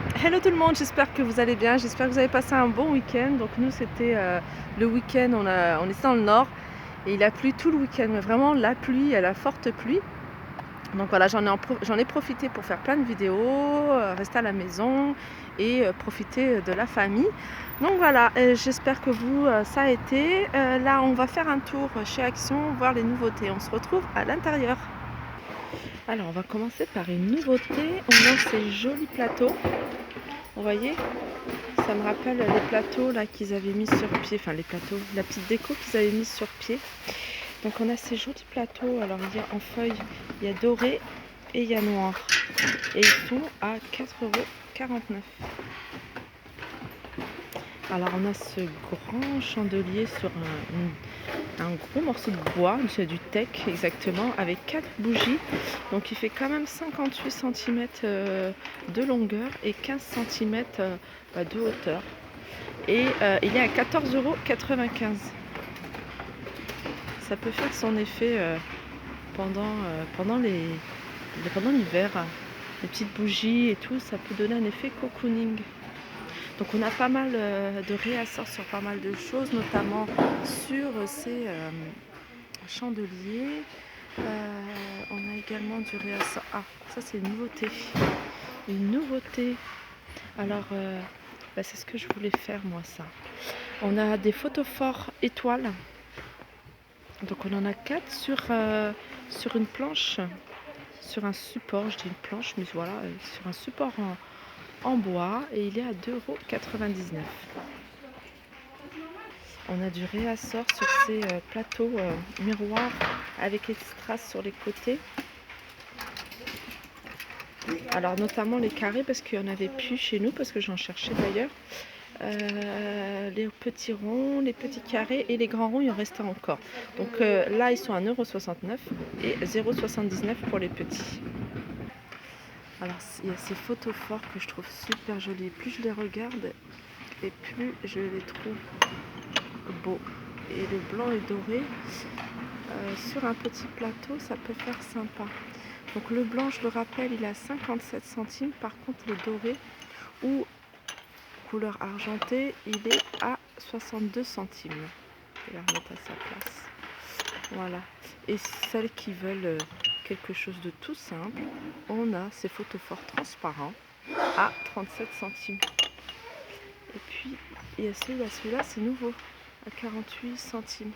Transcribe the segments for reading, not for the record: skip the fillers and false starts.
Hello tout le monde, j'espère que vous allez bien, j'espère que vous avez passé un bon week-end. Donc nous c'était le week-end, on était dans le nord et il a plu tout le week-end, mais vraiment la pluie, la forte pluie. Donc voilà, j'en ai profité pour faire plein de vidéos, rester à la maison et profiter de la famille. Donc voilà, j'espère que vous, ça a été. Là on va faire un tour chez Action, voir les nouveautés. On se retrouve à l'intérieur. Alors on va commencer par une nouveauté, on a ces jolis plateaux. Vous voyez, ça me rappelle les plateaux là qu'ils avaient mis sur pied, enfin les plateaux, la petite déco qu'ils avaient mis sur pied. Donc on a ces jolis plateaux, alors il y a en feuille, il y a doré et il y a noir. Et ils sont à 4,49 €. Alors on a ce grand chandelier sur un gros morceau de bois, c'est du teck exactement, avec 4 bougies. Donc il fait quand même 58 cm de longueur et 15 cm de hauteur. Et il est à 14,95 €. Ça peut faire son effet pendant l'hiver. Les petites bougies et tout, ça peut donner un effet cocooning. Donc on a pas mal de réassorts sur pas mal de choses, notamment sur ces chandeliers. On a également du réassort. Ah, ça c'est une nouveauté. Une nouveauté. Alors, c'est ce que je voulais faire moi, ça. On a des photophores étoiles. Donc on en a 4 sur une planche, sur un support, je dis une planche, mais voilà, sur un support en bois, et il est à 2,99 €. On a du réassort sur ces plateaux miroirs avec les strass sur les côtés. Alors notamment les carrés, parce qu'il n'y en avait plus chez nous, parce que j'en cherchais d'ailleurs. Les petits ronds, les petits carrés et les grands ronds, il en restait encore. Donc là, ils sont à 1,69 € et 0,79 € pour les petits. Alors, il y a ces photos forts que je trouve super jolies. Plus je les regarde et plus je les trouve beaux. Et le blanc et doré, sur un petit plateau, ça peut faire sympa. Donc le blanc, je le rappelle, il est à 57 centimes. Par contre, le doré ou couleur argentée, il est à 62 centimes. Je vais la remettre à sa place. Voilà. Et celles qui veulent quelque chose de tout simple, on a ces photophores transparents à 37 centimes. Et puis, il y a celui-là c'est nouveau, à 48 centimes.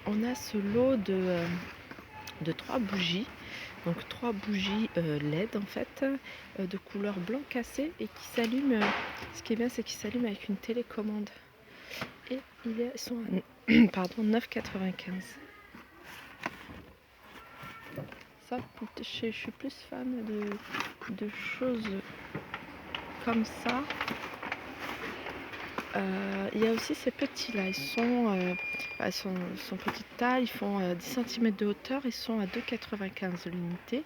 On a ce lot de 3 bougies, donc 3 bougies LED en fait, de couleur blanc cassé et qui s'allument. Ce qui est bien, c'est qu'ils s'allument avec une télécommande. Et ils sont à 9,95 €. Ça, je suis plus fan de choses comme ça. Il y a aussi ces petits là, ils sont petite taille, ils font 10 cm de hauteur, ils sont à 2,95 € l'unité.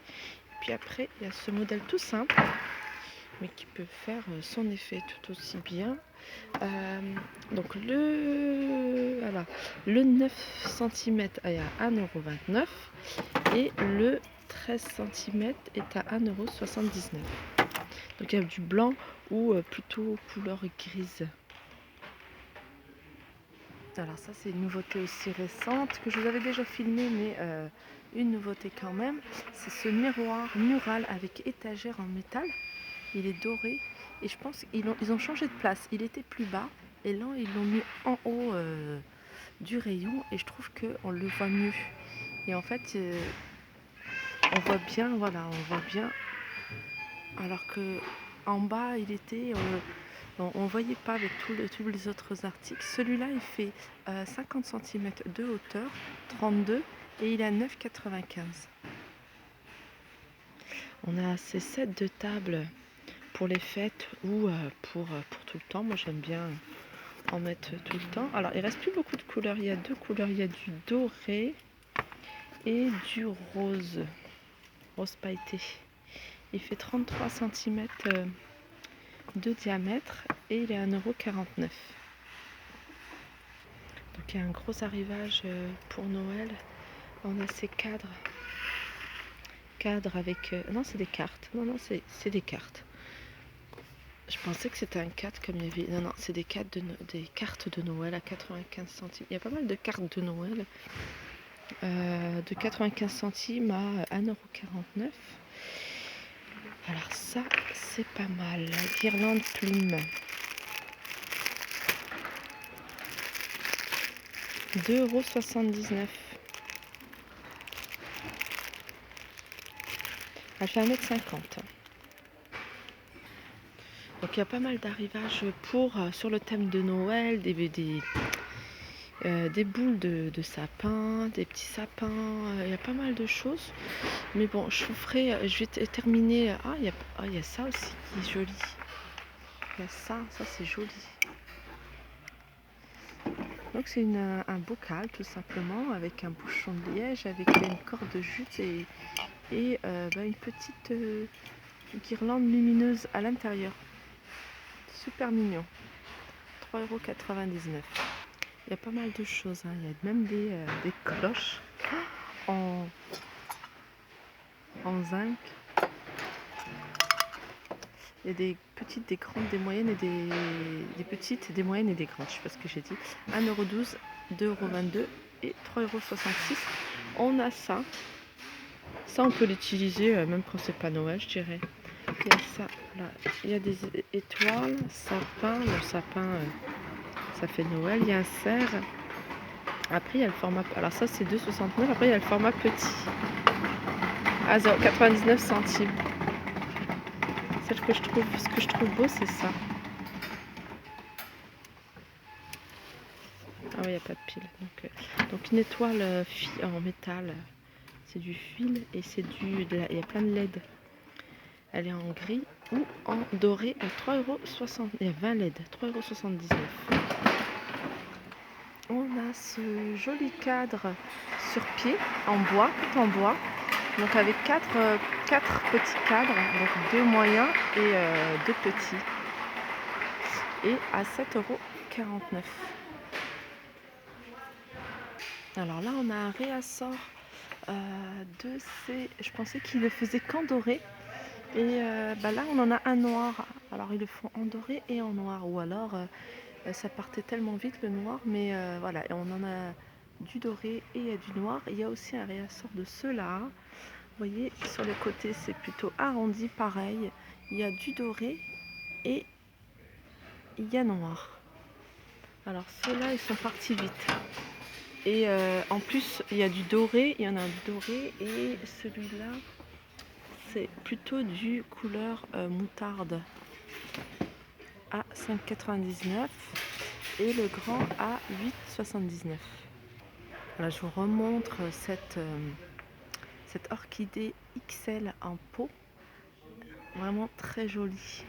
Puis après, il y a ce modèle tout simple, mais qui peut faire son effet tout aussi bien. Donc le 9 cm est à 1,29 € et le 13 cm est à 1,79 €. Donc il y a du blanc ou plutôt couleur grise. Alors ça c'est une nouveauté aussi récente que je vous avais déjà filmé, mais une nouveauté quand même. C'est ce miroir mural avec étagère en métal. Il est doré et je pense qu'ils ont changé de place. Il était plus bas et là ils l'ont mis en haut du rayon et je trouve qu'on le voit mieux. Et en fait on voit bien, voilà, on voit bien. Alors que en bas il était... on ne voyait pas avec tous les autres articles. Celui-là, il fait 50 cm de hauteur, 32, et il est à 9,95 €. On a ces sets de table pour les fêtes ou pour tout le temps. Moi, j'aime bien en mettre tout le temps. Alors, il reste plus beaucoup de couleurs. Il y a 2 couleurs. Il y a du doré et du rose pailleté. Il fait 33 cm de diamètre et il est à 1,49 €. Donc il y a un gros arrivage pour Noël. On a ces cadres cadre avec... non, c'est des cartes. Non, c'est des cartes. Je pensais que c'était un 4 comme il y avait... Non, non, c'est des cartes de Noël à 95 centimes. Il y a pas mal de cartes de Noël. De 95 centimes à 1,49 €. Alors ça, c'est pas mal. La guirlande plume. 2,79 €. Elle fait 1,50 m. Donc il y a pas mal d'arrivages pour sur le thème de Noël, des boules de sapin, des petits sapins, il y a pas mal de choses. Mais bon, je vous ferai, je vais terminer. Ah, il y a ça aussi qui est joli. Il y a ça c'est joli. Donc c'est un bocal tout simplement avec un bouchon de liège, avec une corde de jute et une petite guirlande lumineuse à l'intérieur. Super mignon. 3,99 €. Il y a pas mal de choses, hein. Il y a même des cloches en zinc. Il y a des petites, des grandes, des moyennes et des petites, des moyennes et des grandes. Je sais pas ce que j'ai dit. 1,12 €, 2,22 € et 3,66 €. On a ça. Ça, on peut l'utiliser même quand c'est pas Noël, je dirais. Il y a ça, là. Il y a des étoiles, sapin. Le sapin, ça fait Noël. Il y a un cerf. Après, il y a le format... Alors ça, c'est 2,69 €. Après, il y a le format petit. À 99 centimes. Ce que je trouve beau, c'est ça. Ah oui, il n'y a pas de pile. Donc une étoile en métal, c'est du fil et il y a plein de LED. Elle est en gris ou en doré à 3,60 €. Il y a 20 LED, 3,79 €. On a ce joli cadre sur pied, en bois, tout en bois. Donc avec quatre petits cadres, donc 2 moyens et 2 petits. Et à 7,49 €. Alors là, on a un réassort de ces... Je pensais qu'ils le faisaient qu'en doré. Et là, on en a un noir. Alors, ils le font en doré et en noir. Ou alors, ça partait tellement vite le noir. Mais voilà, et on en a du doré et du noir. Il y a aussi un réassort de ceux-là. Vous voyez, sur les côtés, c'est plutôt arrondi, pareil. Il y a du doré et il y a noir. Alors, ceux-là, ils sont partis vite. Et en plus, il y a du doré. Il y en a un du doré. Et celui-là, c'est plutôt du couleur moutarde à 5,99 € et le grand à 8,79 €. Là, je vous remontre cette orchidée XL en pot, vraiment très jolie.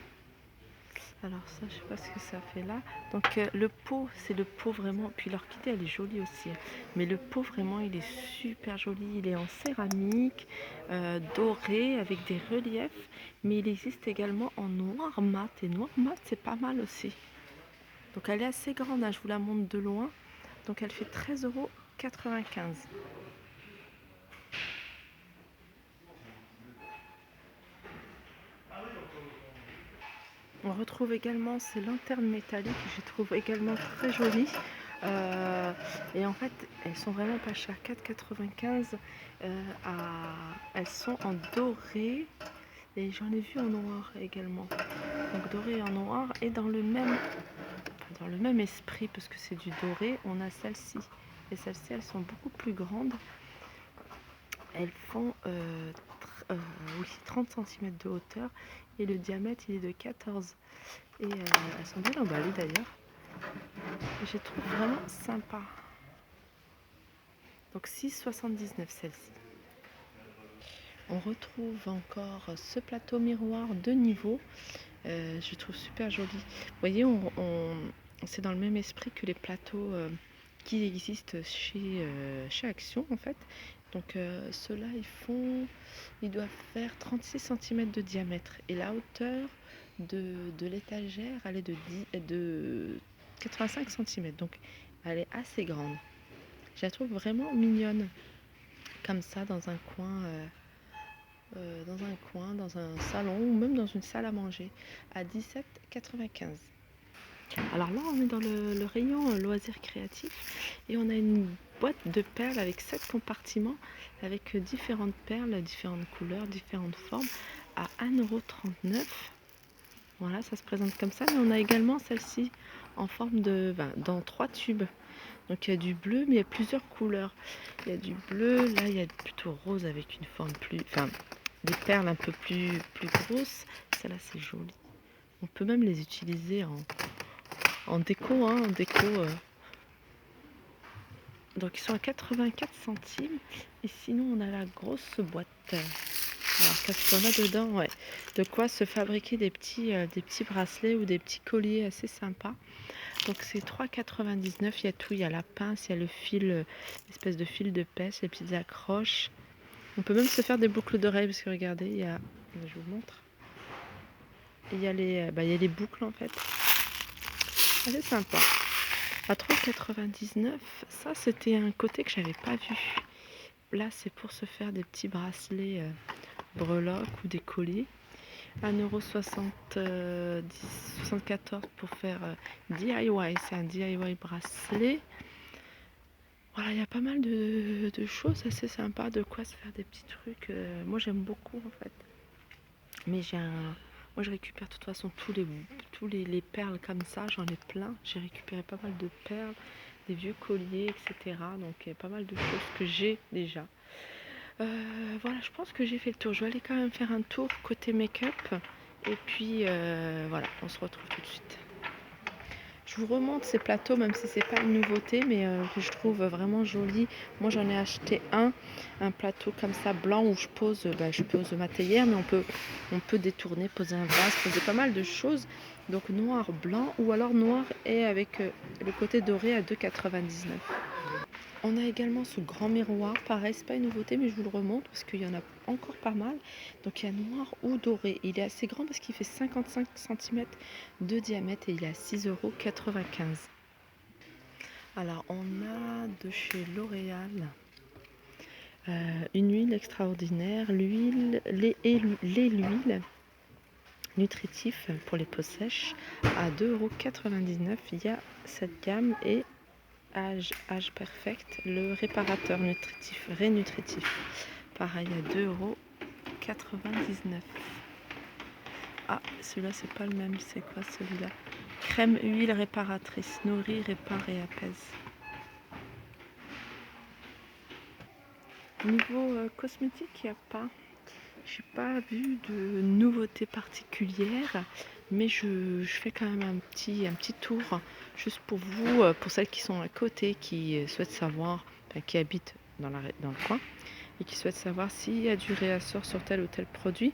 Alors ça, je sais pas ce que ça fait là. Donc le pot, c'est le pot vraiment. Puis l'orchidée, elle est jolie aussi. Mais le pot, vraiment, il est super joli. Il est en céramique, doré, avec des reliefs. Mais il existe également en noir mat. Et noir mat, c'est pas mal aussi. Donc elle est assez grande, hein, je vous la montre de loin. Donc elle fait 13,95 €. On retrouve également ces lanternes métalliques que je trouve également très jolies. Et en fait, elles sont vraiment pas chères. 4,95 €. Elles sont en doré. Et j'en ai vu en noir également. Donc doré en noir. Et dans le même esprit, parce que c'est du doré, on a celle-ci. Et celles-ci, elles sont beaucoup plus grandes. Elles font 30 cm de hauteur et le diamètre il est de 14. Et elles sont bien emballées d'ailleurs. Je les trouve vraiment sympa. Donc 6,79 celle-ci. On retrouve encore ce plateau miroir de niveau. Je trouve super joli. Vous voyez, c'est dans le même esprit que les plateaux qui existent chez Action en fait. Donc ceux-là, ils doivent faire 36 cm de diamètre. Et la hauteur de l'étagère, elle est de 85 cm. Donc elle est assez grande. Je la trouve vraiment mignonne. Comme ça, dans un coin dans un coin, dans un salon ou même dans une salle à manger à 17,95 €. Alors là, on est dans le rayon loisirs créatifs et on a une boîte de perles avec 7 compartiments avec différentes perles, différentes couleurs, différentes formes à 1,39 €. Voilà, ça se présente comme ça, mais on a également celle-ci en forme de, dans 3 tubes. Donc il y a du bleu, mais il y a plusieurs couleurs. Il y a du bleu, là il y a plutôt rose avec une forme plus, enfin des perles un peu plus grosses. Celle-là c'est joli. On peut même les utiliser en déco, hein, en déco. Donc ils sont à 84 centimes. Et sinon on a la grosse boîte. Alors qu'est-ce qu'on a dedans? Ouais. De quoi se fabriquer des petits bracelets ou des petits colliers assez sympas. Donc c'est 3,99 €. Il y a tout, il y a la pince, il y a le fil, espèce de fil de pêche, les petites accroches. On peut même se faire des boucles d'oreilles parce que regardez, il y a, je vous montre. Il y a les boucles en fait. Assez sympa. À 3,99 €, ça c'était un côté que j'avais pas vu. Là c'est pour se faire des petits bracelets breloques ou des colliers. 1,74 € pour faire DIY, c'est un DIY bracelet. Voilà, il y a pas mal de choses assez sympas, de quoi se faire des petits trucs. Moi j'aime beaucoup en fait. Mais moi je récupère de toute façon les perles comme ça, j'en ai plein. J'ai récupéré pas mal de perles, des vieux colliers, etc. Donc il y a pas mal de choses que j'ai déjà. Voilà, je pense que j'ai fait le tour. Je vais aller quand même faire un tour côté make-up. Et puis voilà, on se retrouve tout de suite. Je vous remonte ces plateaux, même si c'est pas une nouveauté, mais que je trouve vraiment joli. Moi j'en ai acheté un plateau comme ça blanc où je pose ma théière, mais on peut détourner, poser un vase, poser pas mal de choses. Donc noir, blanc ou alors noir et avec le côté doré à 2,99 €. On a également ce grand miroir, pareil, c'est pas une nouveauté, mais je vous le remonte parce qu'il y en a encore pas mal. Donc il y a noir ou doré. Il est assez grand parce qu'il fait 55 cm de diamètre et il est à 6,95 €. Alors on a de chez L'Oréal une huile extraordinaire, l'huile nutritif pour les peaux sèches à 2,99 €. Il y a cette gamme et Age Perfect, le réparateur nutritif, Rénutritif. Pareil à 2,99 €. Ah, celui-là, c'est pas le même. C'est quoi celui-là? Crème huile réparatrice, nourrit, répare et apaise. Niveau cosmétique, il n'y a pas. J'ai pas vu de nouveautés particulières, mais je fais quand même un petit tour juste pour vous, pour celles qui sont à côté, qui souhaitent savoir, qui habitent dans le coin et qui souhaitent savoir s'il y a du réassort sur tel ou tel produit.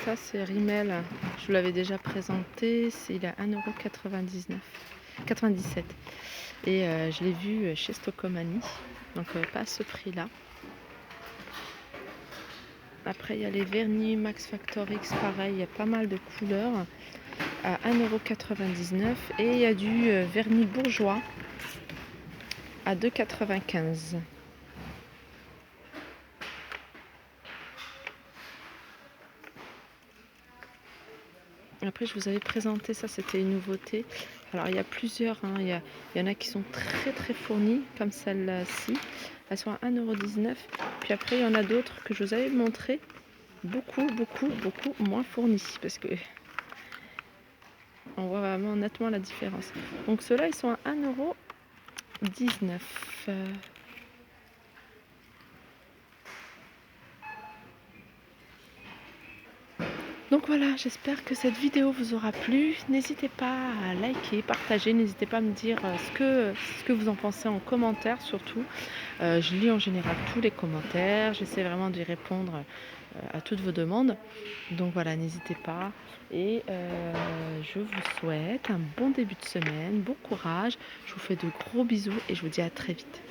Ça c'est Rimmel, je vous l'avais déjà présenté, il est à 1,97 €. Et je l'ai vu chez Stocomanie, donc pas à ce prix-là. Après il y a les vernis Max Factor X, pareil, il y a pas mal de couleurs à 1,99 € et il y a du vernis bourgeois à 2,95 €. Après, je vous avais présenté ça, c'était une nouveauté. Alors, il y a plusieurs, hein, il y en a qui sont très très fournies, comme celle-ci. Elles sont à 1,19 €. Puis après, il y en a d'autres que je vous avais montré, beaucoup moins fournies, parce que on voit vraiment nettement la différence. Donc ceux-là, ils sont à 1,19 €. Donc voilà, j'espère que cette vidéo vous aura plu. N'hésitez pas à liker, partager, n'hésitez pas à me dire ce que vous en pensez en commentaire surtout. Je lis en général tous les commentaires, j'essaie vraiment d'y répondre à toutes vos demandes. Donc voilà, n'hésitez pas. Et je vous souhaite un bon début de semaine, bon courage. Je vous fais de gros bisous et je vous dis à très vite.